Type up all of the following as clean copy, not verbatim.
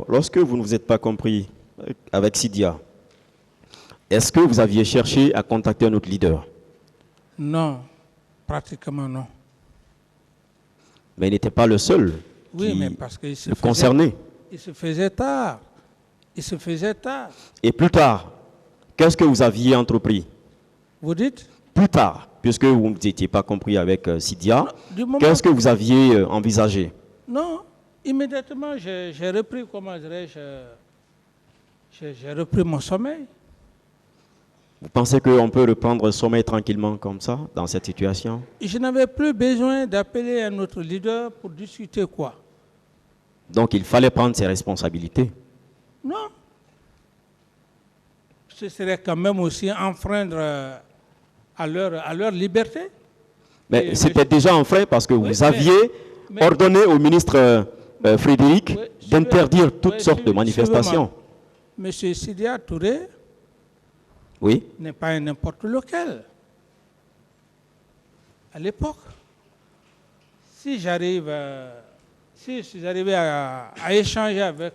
lorsque vous ne vous êtes pas compris avec Sidia, est-ce que vous aviez cherché à contacter un autre leader? Non, pratiquement non. Mais il n'était pas le seul Oui, qui mais parce qu'il le concernait. Il se faisait tard. Il se faisait tard. Et plus tard, qu'est-ce que vous aviez entrepris? Vous dites? Plus tard, puisque vous n'étiez pas compris avec Sidia, Qu'est-ce que vous aviez envisagé? Non, immédiatement, j'ai repris, comment dirais-je, j'ai repris mon sommeil. Vous pensez qu'on peut reprendre le sommeil tranquillement comme ça, dans cette situation? Je n'avais plus besoin d'appeler un autre leader pour discuter quoi. Donc il fallait prendre ses responsabilités. Non. Ce serait quand même aussi enfreindre à leur liberté. Mais c'était déjà enfreint parce que vous aviez ordonné au ministre Frédéric d'interdire toutes sortes de manifestations. Monsieur Sidia Touré n'est pas un n'importe lequel. À l'époque, si j'arrivais à échanger avec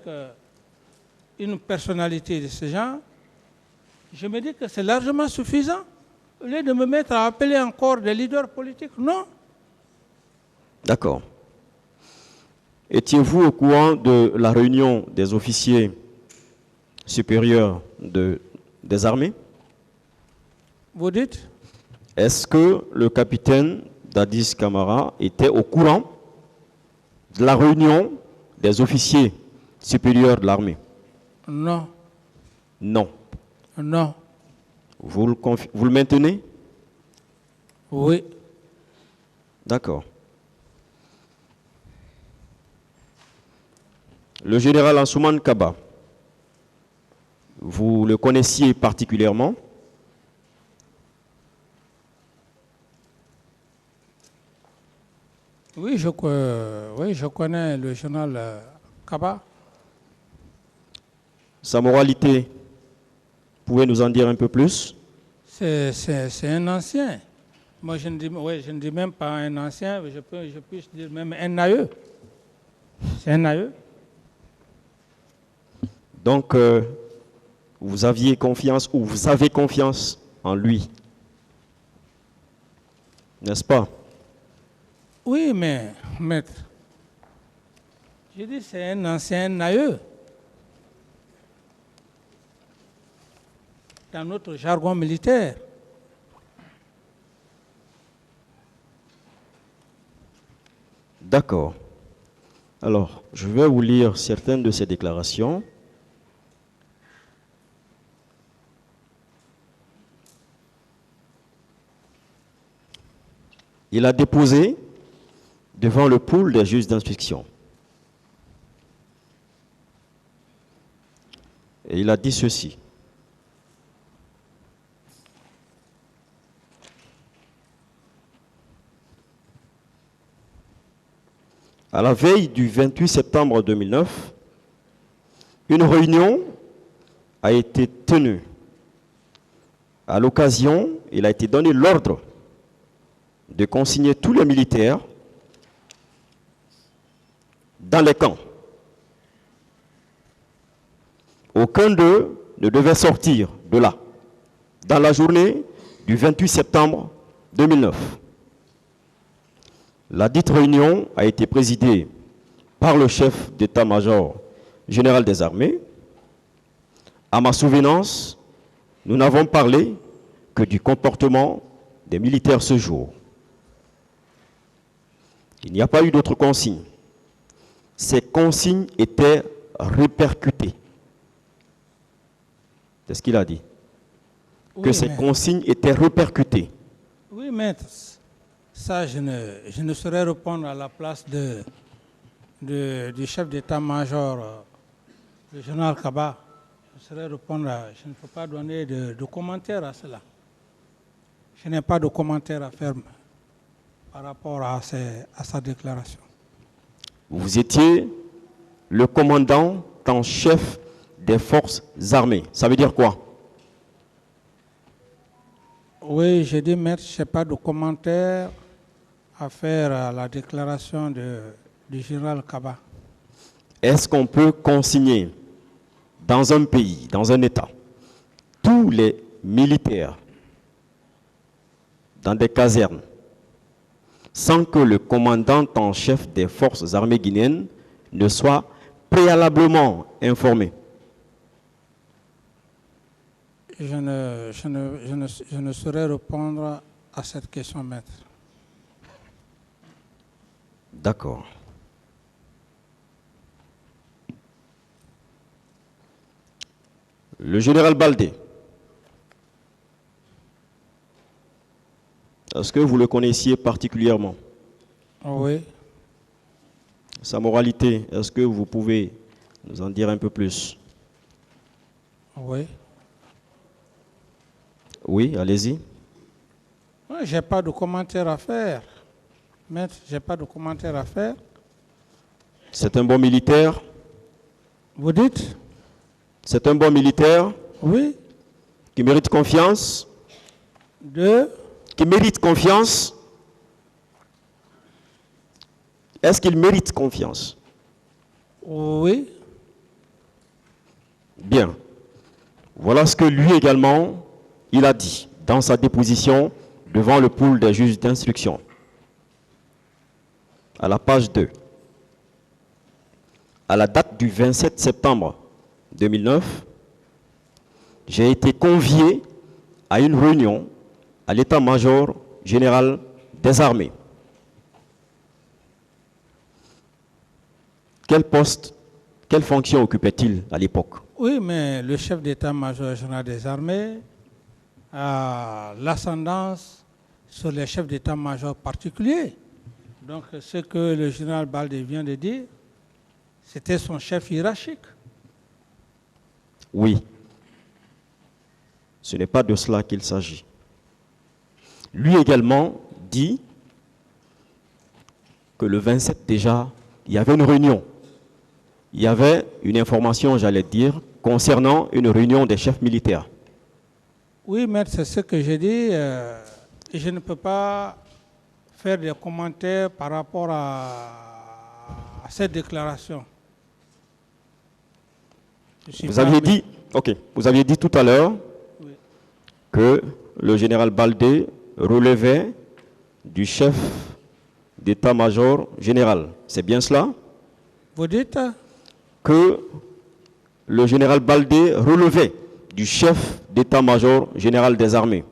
une personnalité de ce genre, je me dis que c'est largement suffisant. Au lieu de me mettre à appeler encore des leaders politiques, non. D'accord. Étiez-vous au courant de la réunion des officiers supérieurs des armées? Vous dites? Est-ce que le capitaine Dadis Camara était au courant de la réunion des officiers supérieurs de l'armée? Non. Non. Non. Vous le maintenez? Oui. D'accord. Le général Ansouman Kaba, vous le connaissiez particulièrement? Oui, je connais le général Kaba. Sa moralité, vous pouvez nous en dire un peu plus? C'est un ancien. Moi, je ne dis même pas un ancien, je peux dire même un aïeux. C'est un aïeux. Donc, vous aviez confiance ou vous avez confiance en lui, n'est-ce pas? Oui, mais, maître, je dis c'est un ancien aïeux. Dans notre jargon militaire. D'accord. Alors, je vais vous lire certaines de ces déclarations. Il a déposé devant le pool des juges d'instruction. Et il a dit ceci. À la veille du 28 septembre 2009, une réunion a été tenue. À l'occasion, il a été donné l'ordre de consigner tous les militaires dans les camps. Aucun d'eux ne devait sortir de là, dans la journée du 28 septembre 2009. La dite réunion a été présidée par le chef d'état-major général des armées. À ma souvenance, nous n'avons parlé que du comportement des militaires ce jour. Il n'y a pas eu d'autres consignes. Ces consignes étaient répercutées. C'est ce qu'il a dit. Oui, que ces consignes étaient répercutées. Oui, maître. Ça, je ne saurais répondre à la place du chef d'état-major, le général Kaba. Je ne peux pas donner de commentaires à cela. Je n'ai pas de commentaires à faire par rapport à sa déclaration. Vous étiez le commandant en chef des forces armées. Ça veut dire quoi? Oui, j'ai dit, maître, je n'ai pas de commentaire à faire à la déclaration du général Kaba. est-ce qu'on peut consigner dans un pays, dans un État, tous les militaires dans des casernes sans que le commandant en chef des forces armées guinéennes ne soit préalablement informé? Je ne saurais répondre à cette question, maître. D'accord. Le général Baldé, est-ce que vous le connaissiez particulièrement? Oui. Sa moralité, est-ce que vous pouvez nous en dire un peu plus? Oui. Oui, allez-y. Je n'ai pas de commentaire à faire. Maître, je n'ai pas de commentaire à faire. C'est un bon militaire? Vous dites? C'est un bon militaire? Oui. Qui mérite confiance? Qui mérite confiance? Est-ce qu'il mérite confiance? Oui. Bien. Voilà ce que lui également, il a dit dans sa déposition devant le pool des juges d'instruction. À la page 2. À la date du 27 septembre 2009, j'ai été convié à une réunion à l'état-major général des armées. Quel poste, quelle fonction occupait-il à l'époque? Oui, mais le chef d'état-major général des armées a l'ascendance sur les chefs d'état-major particuliers. Donc, ce que le général Baldé vient de dire, c'était son chef hiérarchique. Oui. Ce n'est pas de cela qu'il s'agit. Lui également dit que le 27 déjà, il y avait une réunion. Il y avait une information, j'allais dire, concernant une réunion des chefs militaires. Oui, maître, c'est ce que j'ai dit. Je ne peux pas faire des commentaires par rapport à cette déclaration. Vous aviez dit, vous aviez dit tout à l'heure que le général Baldé relevait du chef d'état-major général. C'est bien cela? Vous dites? Que le général Baldé relevait du chef d'état-major général des armées.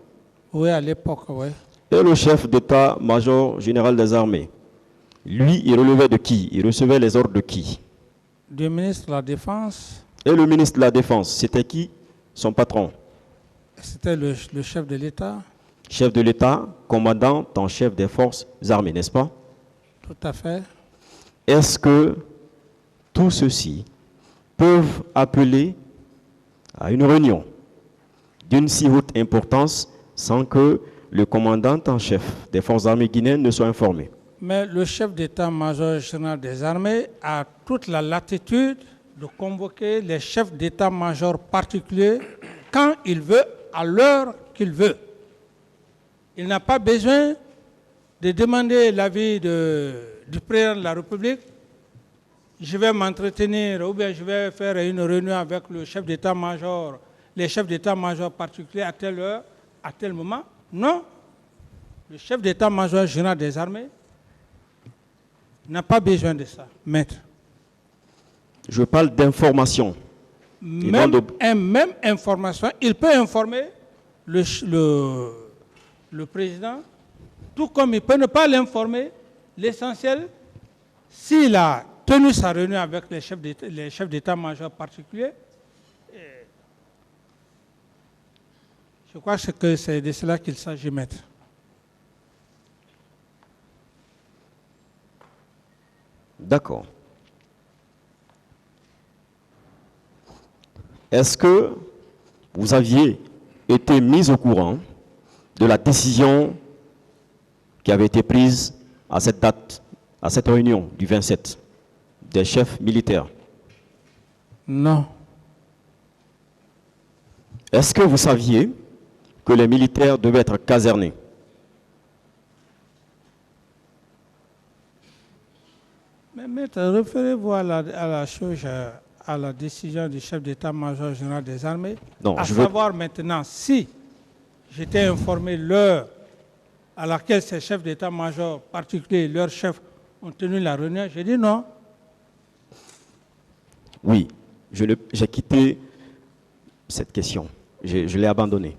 Oui, à l'époque, oui. Et le chef d'état-major général des armées, lui, il relevait de qui? Il recevait les ordres de qui? Du ministre de la Défense. Et le ministre de la Défense, c'était qui? Son patron? C'était le chef de l'État. Chef de l'État, commandant en chef des forces armées, n'est-ce pas? Tout à fait. Est-ce que tout ceci peuvent appeler à une réunion d'une si haute importance sans que le commandant en chef des forces armées guinéennes ne soit informé? Mais le chef d'état-major général des armées a toute la latitude de convoquer les chefs d'état-major particuliers quand il veut, à l'heure qu'il veut. Il n'a pas besoin de demander l'avis du président de la République. Je vais m'entretenir ou bien je vais faire une réunion avec le chef d'état-major, les chefs d'état-major particuliers à telle heure, à tel moment. Non. Le chef d'état-major général des armées n'a pas besoin de ça, maître. Je parle d'information. Même information, il peut informer le président, tout comme il peut ne pas l'informer. L'essentiel, s'il a tenu sa réunion avec les chefs d'état-major particuliers, je crois que c'est de cela qu'il s'agit, maître. D'accord. Est-ce que vous aviez été mis au courant de la décision qui avait été prise à cette date, à cette réunion du 27 des chefs militaires? Non. Est-ce que vous saviez que les militaires devaient être casernés? Mais maître, référez-vous à la chose, à la décision du chef d'état-major général des armées, Non, à savoir maintenant si j'étais informé l'heure à laquelle ces chefs d'état-major particuliers, leurs chefs, ont tenu la réunion. J'ai dit non. Oui, j'ai quitté cette question. Je l'ai abandonnée.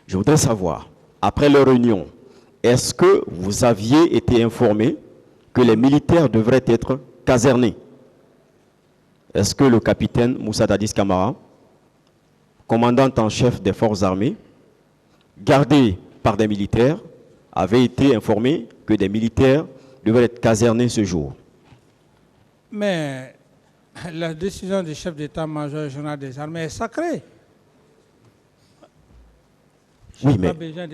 Je voudrais savoir, après leur réunion, est-ce que vous aviez été informé que les militaires devraient être casernés? Est-ce que le capitaine Moussa Dadis Camara, commandant en chef des forces armées, gardé par des militaires, avait été informé que des militaires devaient être casernés ce jour? Mais la décision du chef d'état-major général des armées est sacrée. Oui, mais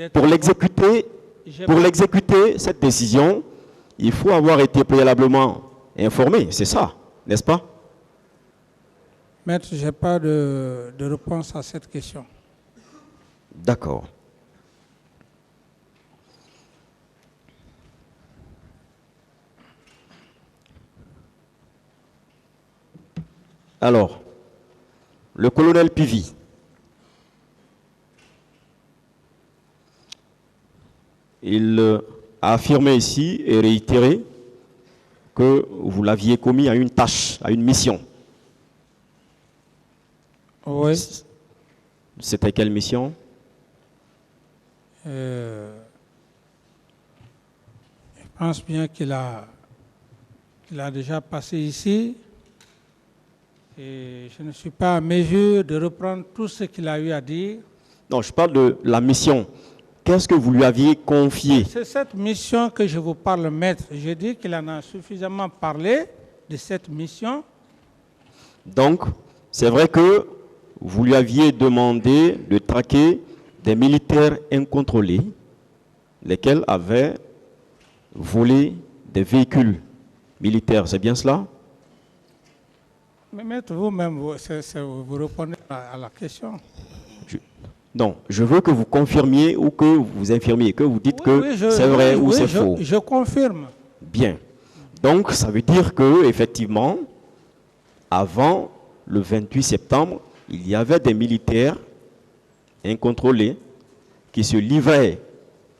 pour l'exécuter, cette décision, il faut avoir été préalablement informé, c'est ça, n'est-ce pas? Maître, je n'ai pas de réponse à cette question. D'accord. Alors, le colonel Pivi, il a affirmé ici et réitéré que vous l'aviez commis à une tâche, à une mission. Oui. C'était quelle mission? Je pense bien qu'il a déjà passé ici. Et je ne suis pas à mesure de reprendre tout ce qu'il a eu à dire. Non, je parle de la mission. Qu'est-ce que vous lui aviez confié? C'est cette mission que je vous parle, maître. Je dis qu'il en a suffisamment parlé de cette mission. Donc, c'est vrai que vous lui aviez demandé de traquer des militaires incontrôlés, lesquels avaient volé des véhicules militaires. C'est bien cela? Mais maître, vous-même, vous répondez à la question. Non, je veux que vous confirmiez ou que vous infirmiez, que vous dites que c'est vrai ou c'est faux. Je confirme. Bien. Donc, ça veut dire que, effectivement, avant le 28 septembre, il y avait des militaires incontrôlés qui se livraient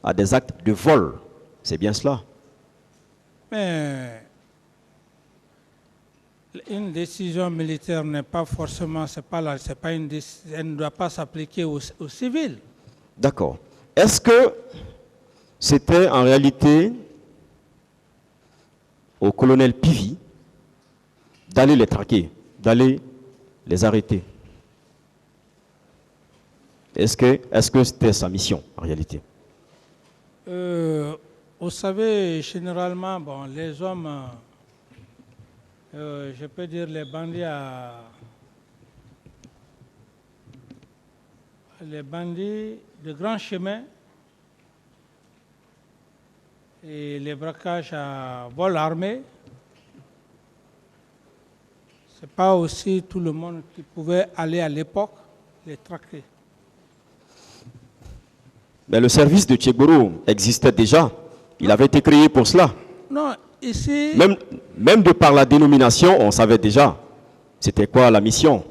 à des actes de vol. C'est bien cela? Mais une décision militaire n'est pas forcément, elle ne doit pas s'appliquer aux civils. D'accord. Est-ce que c'était en réalité au colonel Pivi d'aller les traquer, d'aller les arrêter? Est-ce que c'était sa mission en réalité? Vous savez, généralement, bon, les hommes, je peux dire les bandits de grand chemin et les braquages à vol armé, ce n'est pas aussi tout le monde qui pouvait aller à l'époque les traquer. Mais le service de Tchegboro existait déjà. Il avait été créé pour cela. Non, ici... Même de par la dénomination, on savait déjà c'était quoi la mission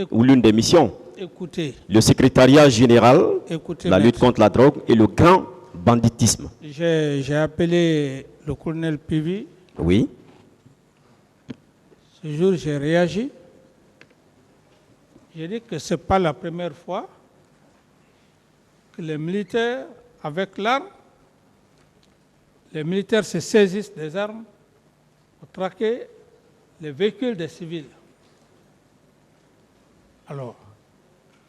ou l'une des missions. Écoutez. Le secrétariat général, la lutte maître, contre la drogue et le grand banditisme. J'ai appelé le colonel Pivi. Oui. Ce jour, j'ai réagi. J'ai dit que ce n'est pas la première fois que les militaires, avec l'arme, les militaires se saisissent des armes pour traquer les véhicules des civils. Alors,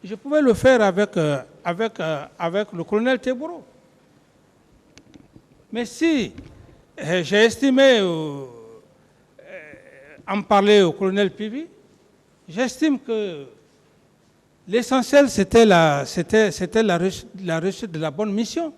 je pouvais le faire avec le colonel Teboro. Mais si j'ai estimé en parler au colonel Pivi, j'estime que l'essentiel, c'était la réussite de la bonne mission.